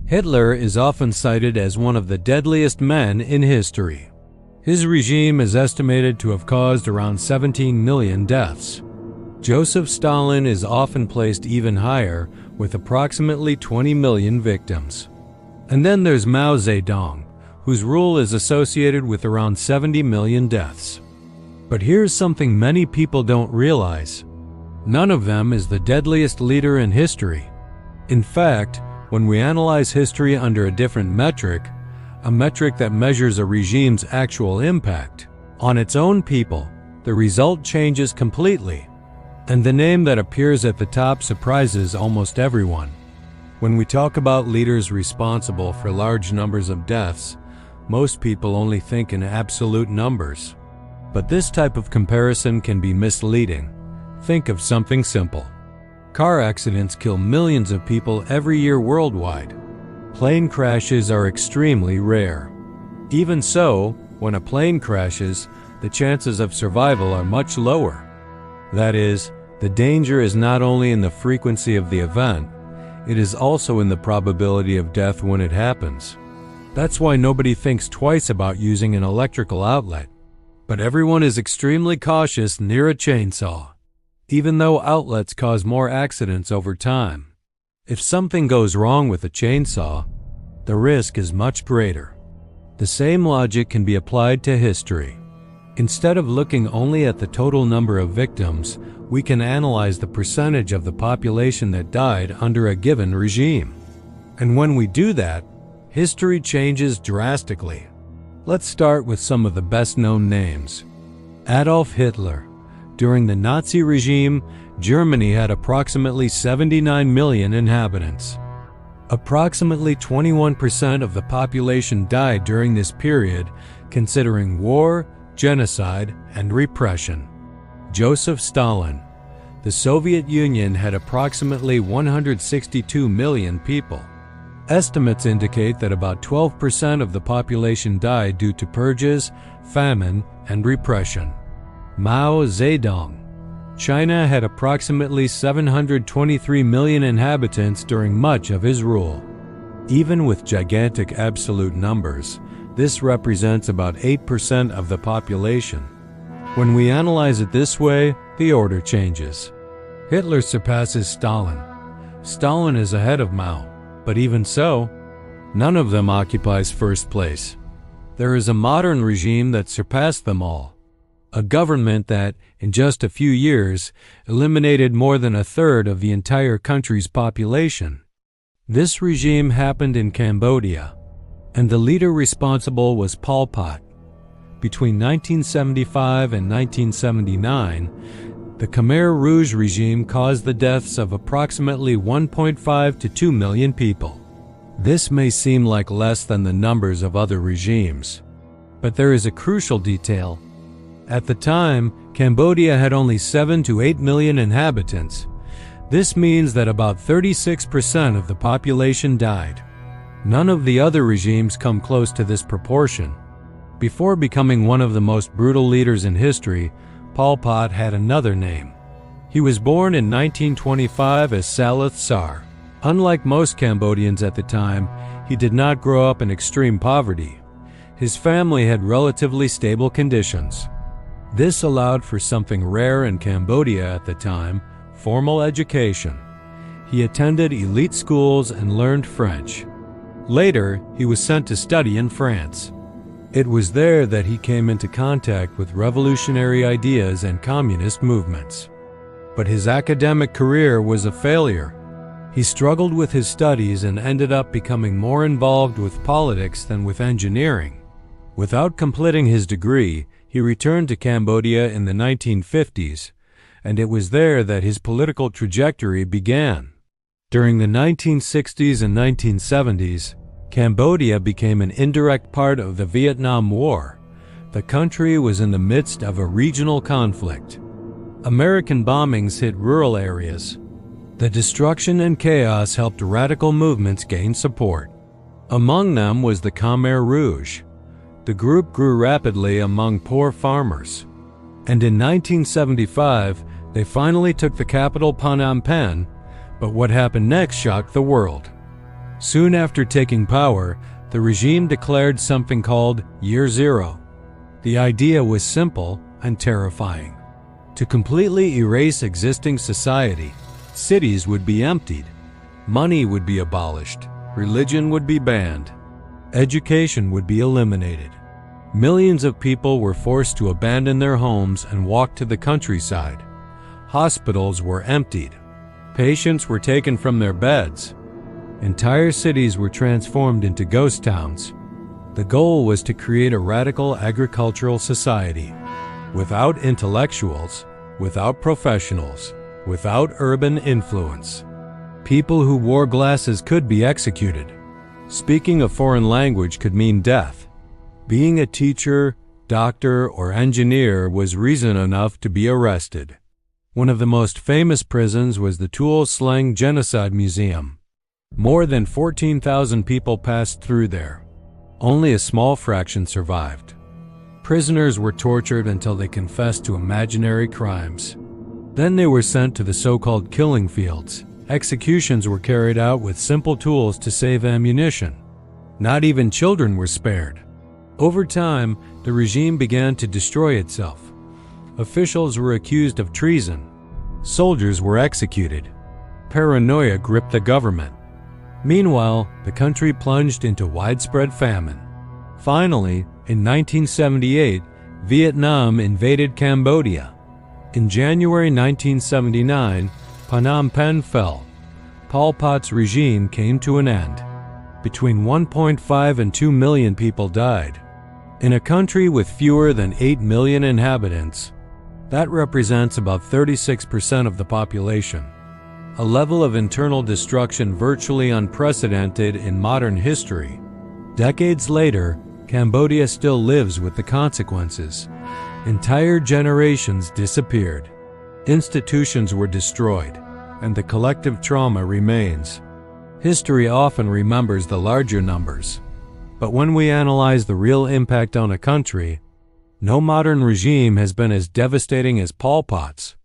Hitler is often cited as one of the deadliest men in history. His regime is estimated to have caused around 17 million deaths. Joseph Stalin is often placed even higher, with approximately 20 million victims. And then there's Mao Zedong, whose rule is associated with around 70 million deaths. But here's something many people don't realize. None of them is the deadliest leader in history. In fact, when we analyze history under a different metric, a metric that measures a regime's actual impact on its own people, the result changes completely. And the name that appears at the top surprises almost everyone. When we talk about leaders responsible for large numbers of deaths, most people only think in absolute numbers. But this type of comparison can be misleading. Think of something simple. Car accidents kill millions of people every year worldwide. Plane crashes are extremely rare. Even so, when a plane crashes, the chances of survival are much lower. That is, the danger is not only in the frequency of the event, it is also in the probability of death when it happens. That's why nobody thinks twice about using an electrical outlet. But everyone is extremely cautious near a chainsaw, even though outlets cause more accidents over time. If something goes wrong with a chainsaw, the risk is much greater. The same logic can be applied to history. Instead of looking only at the total number of victims, we can analyze the percentage of the population that died under a given regime. And when we do that, history changes drastically. Let's start with some of the best-known names. Adolf Hitler. During the Nazi regime, Germany had approximately 79 million inhabitants. Approximately 21% of the population died during this period, considering war, genocide, and repression. Joseph Stalin. The Soviet Union had approximately 162 million people. Estimates indicate that about 12% of the population died due to purges, famine, and repression. Mao Zedong. China had approximately 723 million inhabitants during much of his rule. Even with gigantic absolute numbers, this represents about 8% of the population. When we analyze it this way, the order changes. Hitler surpasses Stalin. Stalin is ahead of Mao, but even so, none of them occupies first place. There is a modern regime that surpassed them all. A government that, in just a few years, eliminated more than a third of the entire country's population. This regime happened in Cambodia, and the leader responsible was Pol Pot. Between 1975 and 1979, the Khmer Rouge regime caused the deaths of approximately 1.5 to 2 million people. This may seem like less than the numbers of other regimes, but there is a crucial detail. At the time, Cambodia had only 7 to 8 million inhabitants. This means that about 36% of the population died. None of the other regimes come close to this proportion. Before becoming one of the most brutal leaders in history, Pol Pot had another name. He was born in 1925 as Saloth Sar. Unlike most Cambodians at the time, he did not grow up in extreme poverty. His family had relatively stable conditions. This allowed for something rare in Cambodia at the time, formal education. He attended elite schools and learned French. Later, he was sent to study in France. It was there that he came into contact with revolutionary ideas and communist movements. But his academic career was a failure. He struggled with his studies and ended up becoming more involved with politics than with engineering. Without completing his degree, he returned to Cambodia in the 1950s, and it was there that his political trajectory began. During the 1960s and 1970s, Cambodia became an indirect part of the Vietnam War. The country was in the midst of a regional conflict. American bombings hit rural areas. The destruction and chaos helped radical movements gain support. Among them was the Khmer Rouge. The group grew rapidly among poor farmers. And in 1975, they finally took the capital Phnom Penh, but what happened next shocked the world. Soon after taking power, the regime declared something called Year Zero. The idea was simple and terrifying. To completely erase existing society, cities would be emptied, money would be abolished, religion would be banned, education would be eliminated. Millions of people were forced to abandon their homes and walk to the countryside. Hospitals were emptied. Patients were taken from their beds. Entire cities were transformed into ghost towns. The goal was to create a radical agricultural society, without intellectuals, without professionals, without urban influence. People who wore glasses could be executed. Speaking a foreign language could mean death. Being a teacher, doctor, or engineer was reason enough to be arrested. One of the most famous prisons was the Tuol Sleng Genocide Museum. More than 14,000 people passed through there. Only a small fraction survived. Prisoners were tortured until they confessed to imaginary crimes. Then they were sent to the so-called killing fields. Executions were carried out with simple tools to save ammunition. Not even children were spared. Over time, the regime began to destroy itself. Officials were accused of treason. Soldiers were executed. Paranoia gripped the government. Meanwhile, the country plunged into widespread famine. Finally, in 1978, Vietnam invaded Cambodia. In January 1979, Phnom Penh fell. Pol Pot's regime came to an end. Between 1.5 and 2 million people died. In a country with fewer than 8 million inhabitants, that represents about 36% of the population. A level of internal destruction virtually unprecedented in modern history. Decades later, Cambodia still lives with the consequences. Entire generations disappeared. Institutions were destroyed, and the collective trauma remains. History often remembers the larger numbers. But when we analyze the real impact on a country, no modern regime has been as devastating as Pol Pot's.